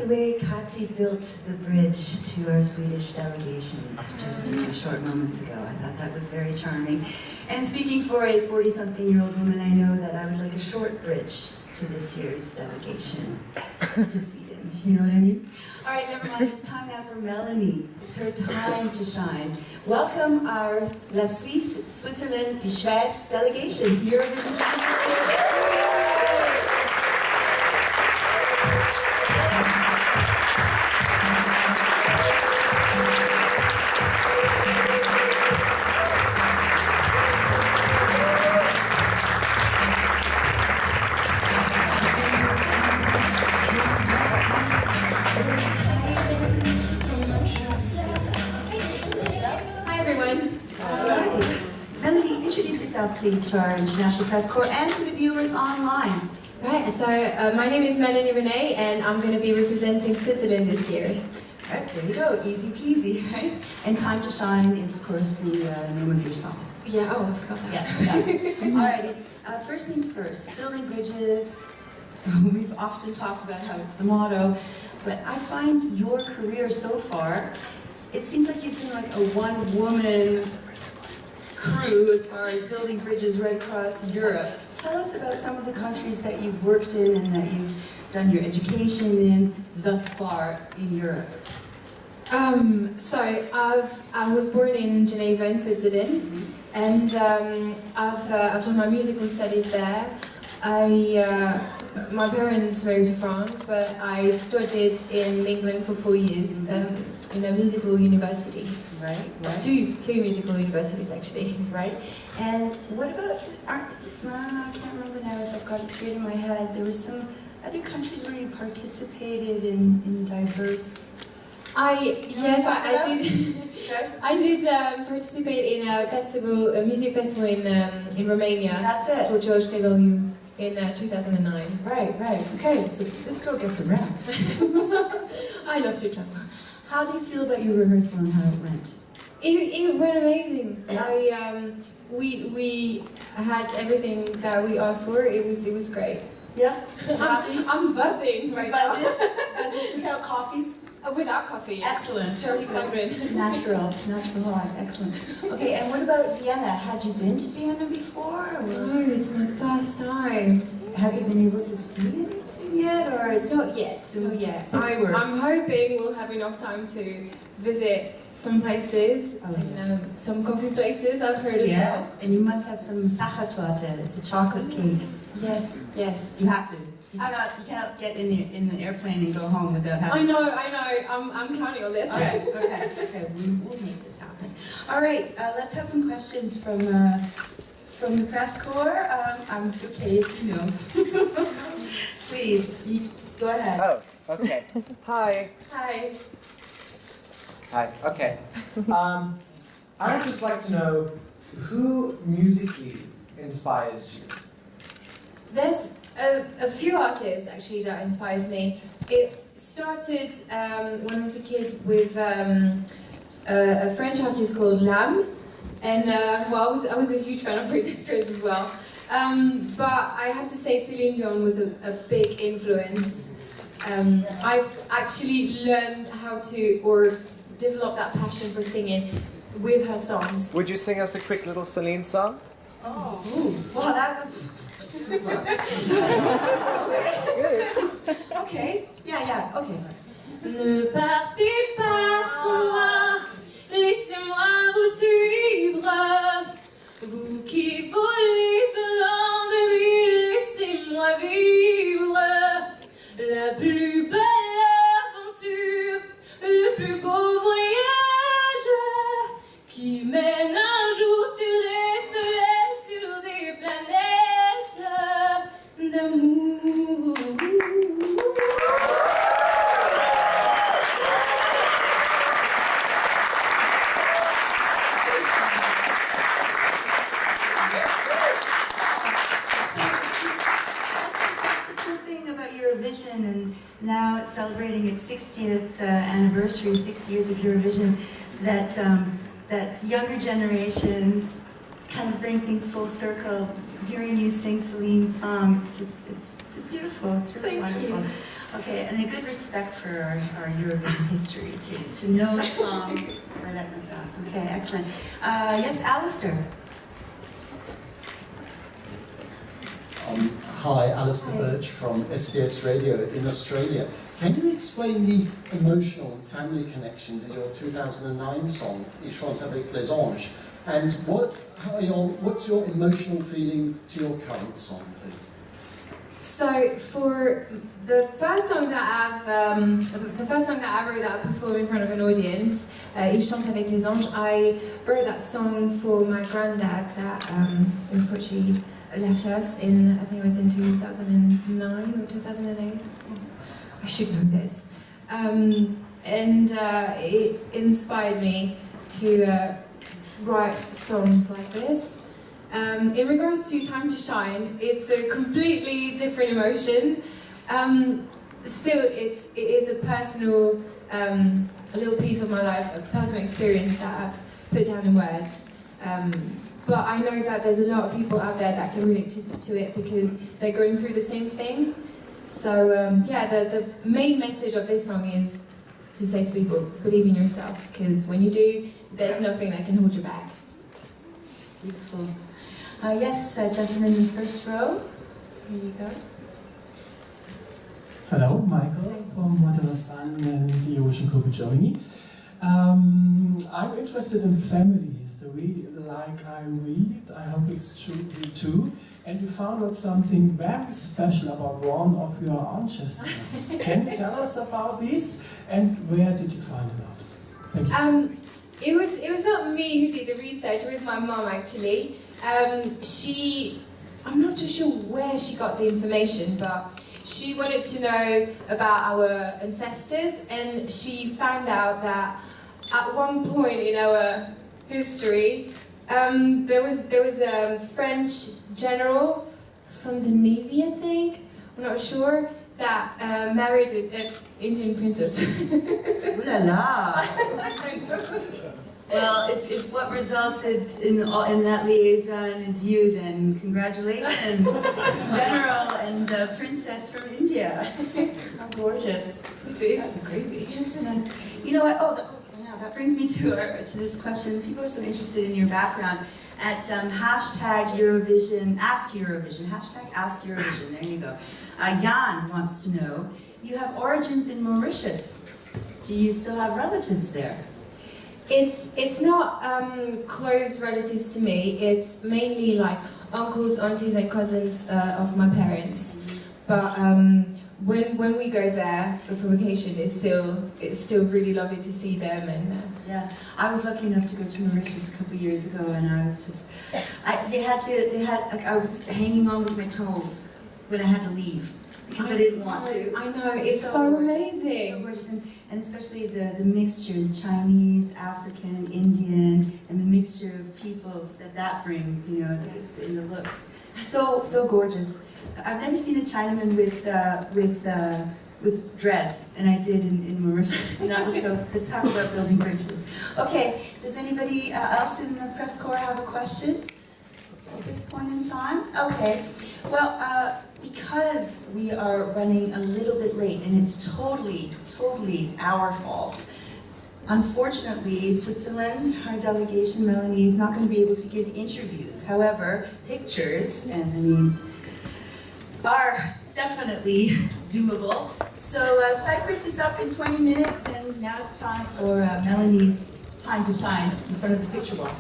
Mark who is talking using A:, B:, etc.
A: way Kati built the bridge to our Swedish delegation just a few short moments ago. I thought that was very charming. And speaking for a 40-something-year-old woman, I know that I would like a short bridge to this year's delegation to Sweden. You know what I mean? All right, never mind. It's time now for Mélanie. It's her time to shine. Welcome our La Suisse, Switzerland, die Schweiz delegation to Eurovision. Mélanie, introduce yourself please to our international press corps and to the viewers online.
B: Right, so my name is Mélanie René and I'm going to be representing Switzerland this year.
A: Right, there you go, easy peasy, right? And Time to Shine is of course the name of your song.
B: Yeah, oh I forgot that.
A: Yeah. Alrighty, first things first, building bridges. We've often talked about how it's the motto, but I find your career so far, it seems like you've been like a one-woman crew as far as building bridges right across Europe. Tell us about some of the countries that you've worked in and that you've done your education in thus far in Europe.
B: So I was born in Geneva in Switzerland, and I've done my musical studies there. My parents moved to France, but I studied in England for 4 years in a musical university.
A: Right.
B: Two musical universities actually.
A: Right. And what about I can't remember now if I've got it straight in my head. There were some other countries where you participated in diverse.
B: I did.
A: Okay.
B: I did participate in a music festival in Romania.
A: That's it.
B: For George Gregoriou in 2009.
A: Right. Okay, so this girl gets around.
B: I love to travel.
A: How do you feel about your rehearsal and how it went?
B: It went amazing.
A: Yeah.
B: We had everything that we asked for. It was great.
A: Yeah.
B: I'm buzzing right now.
A: Buzzing without coffee.
B: Without coffee. Yeah.
A: Excellent.
B: Just excited.
A: Natural hot. Excellent. Okay, and what about Vienna? Had you been to Vienna before? Or?
B: No, it's my first time.
A: Have you been able to see anything yet, or it's
B: not yet? Not yet. I'm hoping we'll have enough time to visit some places, and some coffee places I've heard as well.
A: And you must have some Sachertorte. It's a chocolate cake.
B: Yes.
A: You have to. You cannot get in the airplane and go home without having.
B: I know. I'm counting on this.
A: Okay. We'll make this happen. All right. Let's have some questions from the press corps. Okay, you know. Please, go ahead.
C: Oh, okay. Hi.
B: Hi.
C: Hi. Okay. I would just like to know who musically inspires you.
B: There's a few artists actually that inspires me. It started when I was a kid with a French artist called Lam, and I was a huge fan of Britney Spears as well. But I have to say Celine Dion was a big influence. I've actually learned how to develop that passion for singing with her songs.
C: Would you sing us a quick little Celine song?
A: Oh, well, that's okay. Yeah. Okay.
B: Ne partez pas sans moi, laissez-moi vous suivre. Vous qui volez venant de lui, laissez-moi vivre la plus belle aventure, le plus beau voyage qui mène un jour sur des soleils, sur des planètes d'amour.
A: Eurovision, and now it's celebrating its 60th anniversary, 60 years of Eurovision, that younger generations kind of bring things full circle. Hearing you sing Celine's song, it's beautiful, it's really wonderful. Okay, and a good respect for our Eurovision history too, to know the song right at the back. Okay, excellent. Yes, Alistair.
D: Hi, Alistair Birch from SBS Radio in Australia. Can you explain the emotional and family connection to your 2009 song, Il chante avec les anges? And what's your emotional feeling to your current song, please?
B: So for the first song that I wrote that I performed in front of an audience, Il chante avec les anges, I wrote that song for my granddad that unfortunately left us in, I think it was in 2009 or 2008. I should know this. It inspired me to write songs like this. In regards to Time to Shine, it's a completely different emotion. Still, it is a personal, a little piece of my life, a personal experience that I've put down in words. But I know that there's a lot of people out there that can relate to it because they're going through the same thing. So the main message of this song is to say to people, believe in yourself, because when you do, there's nothing that can hold you back.
A: Beautiful. Yes, gentleman in the first row. Here you go.
E: Hello, Michael from Whatever Sun and the Eurovision Group Germany. I'm interested in family history, like I read, I hope it's true too, and you found out something very special about one of your ancestors. Can you tell us about this, and where did you find it out? Thank you.
B: It was not me who did the research, it was my mom actually. I'm not too sure where she got the information, but she wanted to know about our ancestors, and she found out that at one point in our history, there was a French general from the Navy, I think, I'm not sure, that married an Indian princess.
A: Ooh la la! Well, if what resulted in that liaison is you, then congratulations, General and Princess from India. How gorgeous!
B: It's crazy.
A: You know what? That brings me to this question. People are so interested in your background. At hashtag Eurovision, Ask Eurovision, hashtag Ask Eurovision. There you go. Jan wants to know: you have origins in Mauritius. Do you still have relatives there?
B: It's not close relatives to me. It's mainly like uncles, aunties, and cousins of my parents. But when we go there for vacation, it's still really lovely to see them. And
A: yeah, I was lucky enough to go to Mauritius a couple of years ago, and I was just, I was hanging on with my toes when I had to leave. Because I didn't want to.
B: I know, it's so amazing.
A: So gorgeous, and especially the mixture, Chinese, African, Indian, and the mixture of people that brings, you know, in the looks. So gorgeous. I've never seen a Chinaman with dreads, and I did in Mauritius, and that was so, the talk about building bridges. Okay, does anybody else in the press corps have a question at this point in time? Okay, well, because we are running a little bit late, and it's totally our fault. Unfortunately, Switzerland, our delegation, Mélanie, is not going to be able to give interviews. However, pictures, and I mean, are definitely doable. So Cyprus is up in 20 minutes, and now it's time for Mélanie's Time to Shine in front of the picture wall.